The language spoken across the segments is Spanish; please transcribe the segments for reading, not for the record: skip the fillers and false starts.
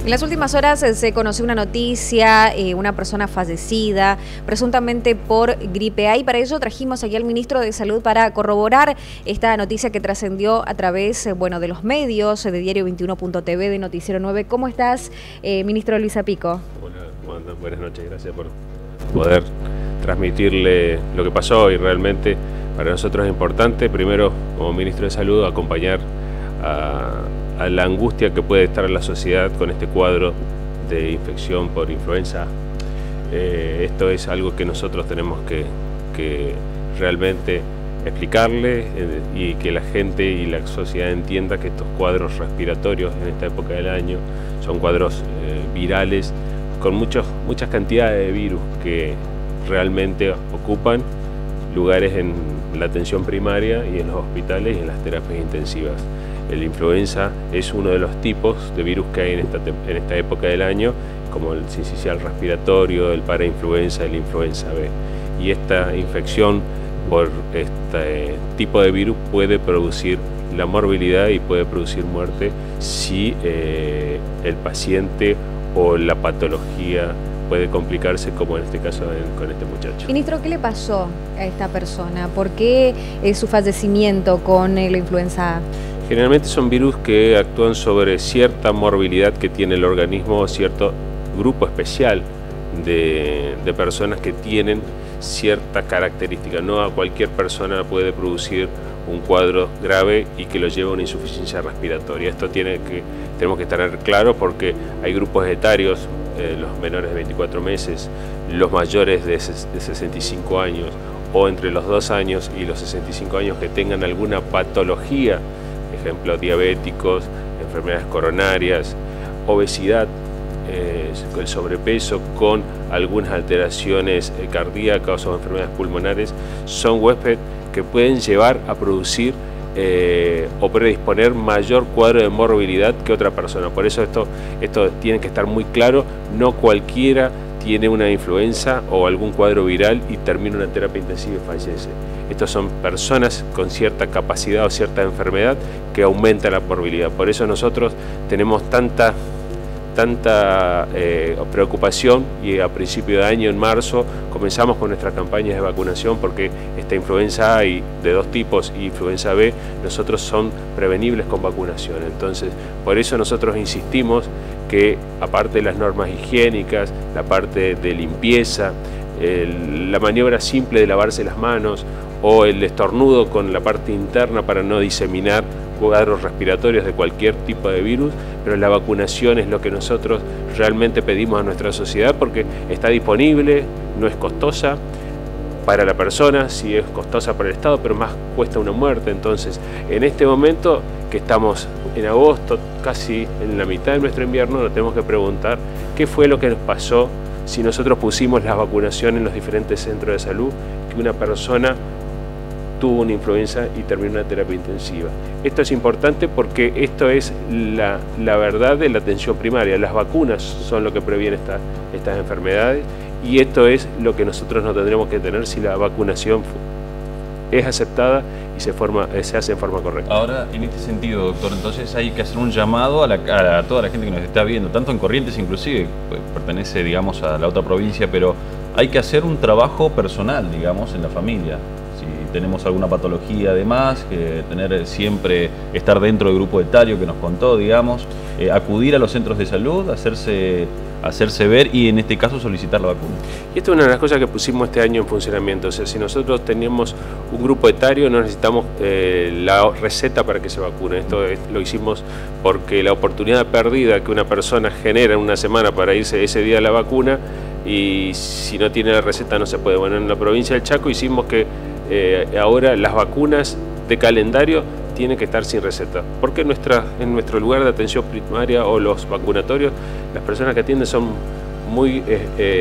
En las últimas horas se conoció una noticia, una persona fallecida, presuntamente por gripe A, y para ello trajimos aquí al ministro de Salud para corroborar esta noticia que trascendió a través de los medios, de Diario 21.tv, de Noticiero 9. ¿Cómo estás, ministro Luis Apico? Hola, buenas noches, gracias por poder transmitirle lo que pasó, y realmente para nosotros es importante, primero como ministro de Salud, acompañar a la angustia que puede estar en la sociedad con este cuadro de infección por influenza. Esto es algo que nosotros tenemos que realmente explicarle y que la gente y la sociedad entienda que estos cuadros respiratorios en esta época del año son cuadros virales con muchas cantidades de virus que realmente ocupan lugares en la atención primaria y en los hospitales y en las terapias intensivas. La influenza es uno de los tipos de virus que hay en esta época del año, como el sincicial respiratorio, el parainfluenza, el influenza B. Y esta infección por este tipo de virus puede producir la morbilidad y puede producir muerte si el paciente o la patología puede complicarse, como en este caso con este muchacho. Ministro, ¿qué le pasó a esta persona? ¿Por qué su fallecimiento con la influenza A? Generalmente son virus que actúan sobre cierta morbilidad que tiene el organismo, cierto grupo especial de personas que tienen cierta característica. No a cualquier persona puede producir un cuadro grave y que lo lleve a una insuficiencia respiratoria. Esto tenemos que estar claro, porque hay grupos etarios, los menores de 24 meses, los mayores de 65 años o entre los 2 años y los 65 años que tengan alguna patología, ejemplo diabéticos, enfermedades coronarias, obesidad, el sobrepeso con algunas alteraciones cardíacas o enfermedades pulmonares, son huéspedes que pueden llevar a producir o predisponer mayor cuadro de morbilidad que otra persona. Por eso esto tiene que estar muy claro. No cualquiera tiene una influenza o algún cuadro viral y termina una terapia intensiva y fallece. Estos son personas con cierta capacidad o cierta enfermedad que aumenta la morbilidad. Por eso nosotros tenemos tanta preocupación, y a principio de año, en marzo, comenzamos con nuestras campañas de vacunación, porque esta influenza A de dos tipos y influenza B, nosotros son prevenibles con vacunación. Entonces, por eso nosotros insistimos que, aparte de las normas higiénicas, la parte de limpieza, la maniobra simple de lavarse las manos o el estornudo con la parte interna para no diseminar cuadros respiratorios de cualquier tipo de virus, pero la vacunación es lo que nosotros realmente pedimos a nuestra sociedad, porque está disponible, no es costosa para la persona, sí es costosa para el Estado, pero más cuesta una muerte. Entonces, en este momento que estamos en agosto, casi en la mitad de nuestro invierno, nos tenemos que preguntar qué fue lo que nos pasó si nosotros pusimos la vacunación en los diferentes centros de salud, que una persona tuvo una influenza y terminó una terapia intensiva. Esto es importante porque esto es la verdad de la atención primaria. Las vacunas son lo que previene estas enfermedades, y esto es lo que nosotros no tendremos que tener si la vacunación es aceptada y se hace en forma correcta. Ahora, en este sentido, doctor, entonces hay que hacer un llamado a toda la gente que nos está viendo, tanto en Corrientes inclusive, pues pertenece, digamos, a la otra provincia, pero hay que hacer un trabajo personal, digamos, en la familia. Si tenemos alguna patología además, que siempre estar dentro del grupo etario que nos contó, digamos, acudir a los centros de salud, hacerse ver y en este caso solicitar la vacuna. Y esto es una de las cosas que pusimos este año en funcionamiento. O sea, si nosotros teníamos un grupo etario, no necesitamos la receta para que se vacune. Esto lo hicimos porque la oportunidad perdida que una persona genera en una semana para irse ese día a la vacuna, y si no tiene la receta no se puede. Bueno, en la provincia del Chaco hicimos que ahora las vacunas de calendario tienen que estar sin receta, porque en nuestro lugar de atención primaria o los vacunatorios, las personas que atienden son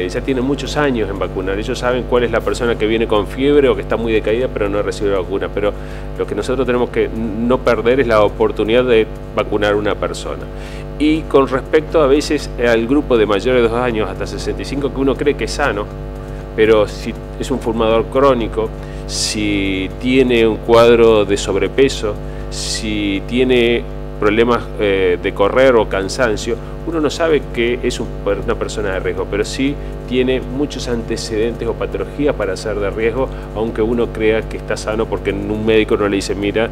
ya tienen muchos años en vacunar. Ellos saben cuál es la persona que viene con fiebre o que está muy decaída pero no recibe la vacuna. Pero lo que nosotros tenemos que no perder es la oportunidad de vacunar a una persona. Y con respecto a veces al grupo de mayores de 2 años hasta 65, que uno cree que es sano, pero si es un fumador crónico, si tiene un cuadro de sobrepeso, si tiene problemas de correr o cansancio, uno no sabe que es una persona de riesgo, pero sí tiene muchos antecedentes o patologías para ser de riesgo, aunque uno crea que está sano, porque un médico no le dice, mira,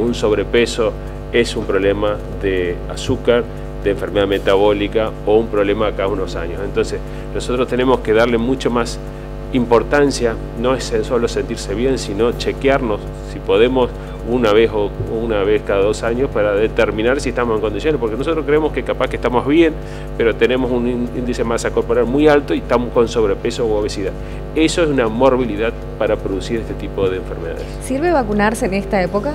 un sobrepeso es un problema de azúcar, de enfermedad metabólica o un problema cada unos años. Entonces nosotros tenemos que darle mucho más importancia, no es solo sentirse bien, sino chequearnos, si podemos, una vez cada 2 años, para determinar si estamos en condiciones, porque nosotros creemos que capaz que estamos bien, pero tenemos un índice de masa corporal muy alto y estamos con sobrepeso u obesidad. Eso es una morbilidad para producir este tipo de enfermedades. ¿Sirve vacunarse en esta época?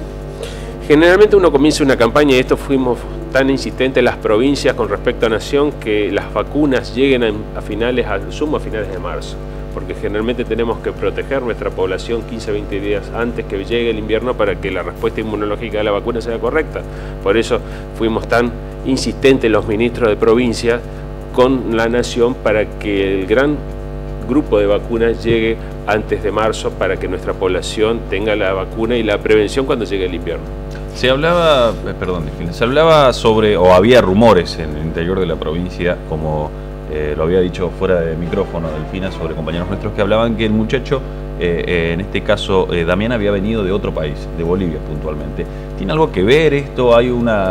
Generalmente uno comienza una campaña, y esto fuimos tan insistentes en las provincias con respecto a Nación, que las vacunas lleguen a finales de marzo, porque generalmente tenemos que proteger nuestra población 15-20 días antes que llegue el invierno para que la respuesta inmunológica de la vacuna sea correcta. Por eso fuimos tan insistentes los ministros de provincia con la Nación para que el gran grupo de vacunas llegue antes de marzo, para que nuestra población tenga la vacuna y la prevención cuando llegue el invierno. Se hablaba, se hablaba sobre, o había rumores en el interior de la provincia, como lo había dicho fuera de micrófono Delfina, sobre compañeros nuestros que hablaban que el muchacho, en este caso Damián, había venido de otro país, de Bolivia puntualmente. ¿Tiene algo que ver esto?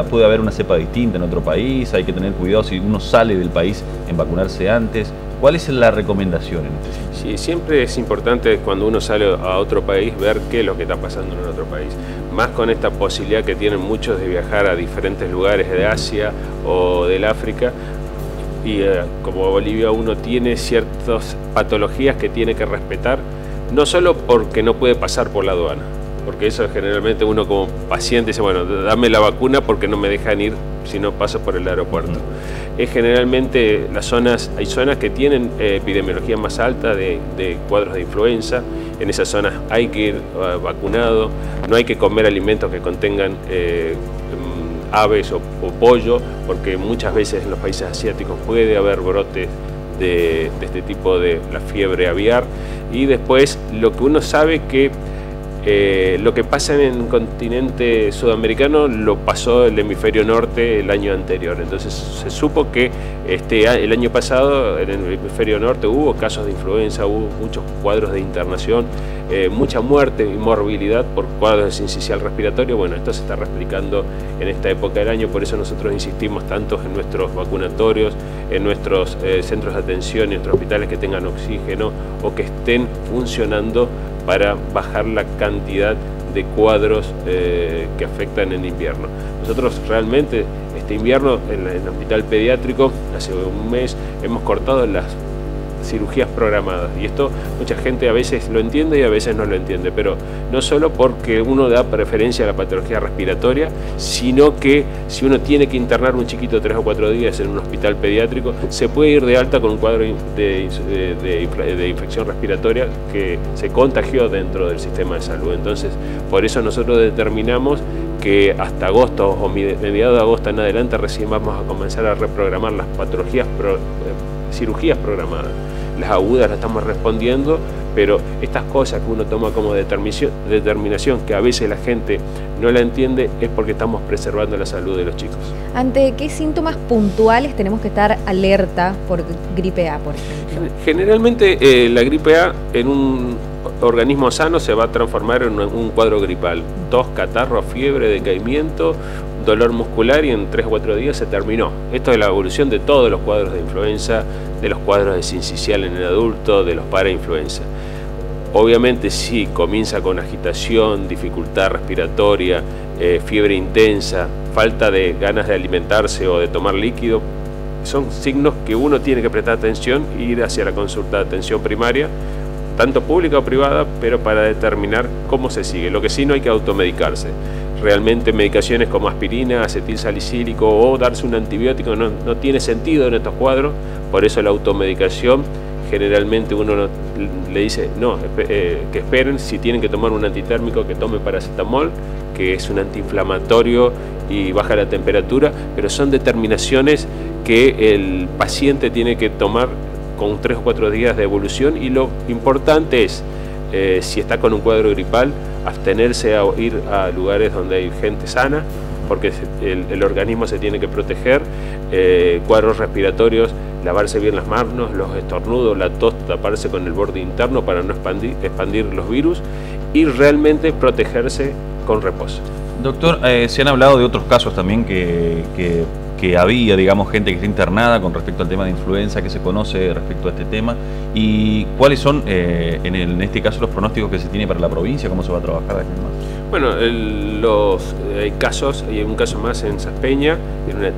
¿Puede haber una cepa distinta en otro país? ¿Hay que tener cuidado si uno sale del país en vacunarse antes? ¿Cuál es la recomendación en este sentido? Sí, siempre es importante cuando uno sale a otro país ver qué es lo que está pasando en otro país. Más con esta posibilidad que tienen muchos de viajar a diferentes lugares de Asia o del África. Y como Bolivia uno tiene ciertas patologías que tiene que respetar, no solo porque no puede pasar por la aduana, porque eso generalmente uno como paciente dice, bueno, dame la vacuna porque no me dejan ir si no paso por el aeropuerto. Es generalmente hay zonas que tienen epidemiología más alta de cuadros de influenza. En esas zonas hay que ir vacunado, no hay que comer alimentos que contengan aves o pollo, porque muchas veces en los países asiáticos puede haber brotes de este tipo de la fiebre aviar. Y después lo que uno sabe que lo que pasa en el continente sudamericano lo pasó el hemisferio norte el año anterior. Entonces se supo que el año pasado en el hemisferio norte hubo casos de influenza, hubo muchos cuadros de internación, mucha muerte y morbilidad por cuadros de sincicial respiratorio. Bueno, esto se está replicando en esta época del año, por eso nosotros insistimos tanto en nuestros vacunatorios, en nuestros centros de atención y nuestros hospitales que tengan oxígeno o que estén funcionando para bajar la cantidad de cuadros que afectan en invierno. Nosotros realmente este invierno en el hospital pediátrico, hace un mes, hemos cortado las cirugías programadas, y esto mucha gente a veces lo entiende y a veces no lo entiende, pero no solo porque uno da preferencia a la patología respiratoria, sino que si uno tiene que internar un chiquito 3 o 4 días en un hospital pediátrico, se puede ir de alta con un cuadro de infección respiratoria que se contagió dentro del sistema de salud. Entonces, por eso nosotros determinamos que hasta agosto o mediados de agosto en adelante recién vamos a comenzar a reprogramar las patologías cirugías programadas. Las agudas las estamos respondiendo, pero estas cosas que uno toma como determinación, que a veces la gente no la entiende, es porque estamos preservando la salud de los chicos. ¿Ante qué síntomas puntuales tenemos que estar alerta por gripe A, por ejemplo? Generalmente la gripe A en un organismo sano se va a transformar en un cuadro gripal. Tos, catarro, fiebre, decaimiento, dolor muscular, y en 3 o 4 días se terminó. Esto es la evolución de todos los cuadros de influenza, de los cuadros de sincicial en el adulto, de los parainfluenza. Obviamente sí, comienza con agitación, dificultad respiratoria, fiebre intensa, falta de ganas de alimentarse o de tomar líquido. Son signos que uno tiene que prestar atención e ir hacia la consulta de atención primaria, tanto pública o privada, pero para determinar cómo se sigue. Lo que sí, no hay que automedicarse. Realmente medicaciones como aspirina, acetilsalicílico o darse un antibiótico no tiene sentido en estos cuadros. Por eso la automedicación, generalmente uno le dice no, que esperen, si tienen que tomar un antitérmico que tome paracetamol, que es un antiinflamatorio y baja la temperatura, pero son determinaciones que el paciente tiene que tomar con 3 o 4 días de evolución, y lo importante es, si está con un cuadro gripal, abstenerse a ir a lugares donde hay gente sana, porque el organismo se tiene que proteger, cuadros respiratorios, lavarse bien las manos, los estornudos, la tos, taparse con el borde interno para no expandir los virus y realmente protegerse con reposo. Doctor, se han hablado de otros casos también que había, digamos, gente que está internada con respecto al tema de influenza, que se conoce respecto a este tema, y cuáles son, en este caso, los pronósticos que se tiene para la provincia, cómo se va a trabajar aquí en más. Bueno, hay un caso más en Saspeña,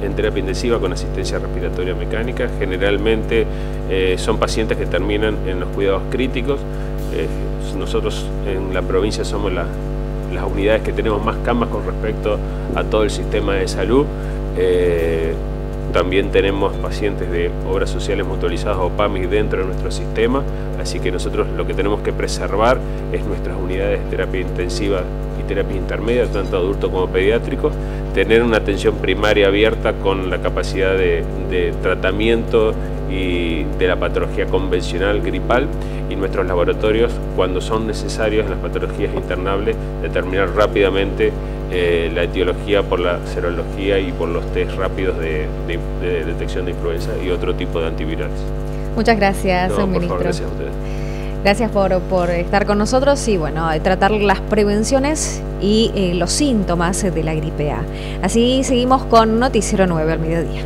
en terapia intensiva con asistencia respiratoria mecánica. Generalmente son pacientes que terminan en los cuidados críticos. Nosotros en la provincia somos las unidades que tenemos más camas con respecto a todo el sistema de salud. También tenemos pacientes de obras sociales mutualizadas o PAMI dentro de nuestro sistema, así que nosotros lo que tenemos que preservar es nuestras unidades de terapia intensiva y terapia intermedia, tanto adulto como pediátrico, tener una atención primaria abierta con la capacidad de tratamiento y de la patología convencional gripal, y nuestros laboratorios, cuando son necesarios en las patologías internables, determinar rápidamente la etiología por la serología y por los test rápidos de detección de influenza y otro tipo de antivirales. Muchas gracias, ministro. Por favor, gracias a ustedes. Gracias por estar con nosotros y bueno, tratar las prevenciones y los síntomas de la gripe A. Así seguimos con Noticiero 9 al mediodía.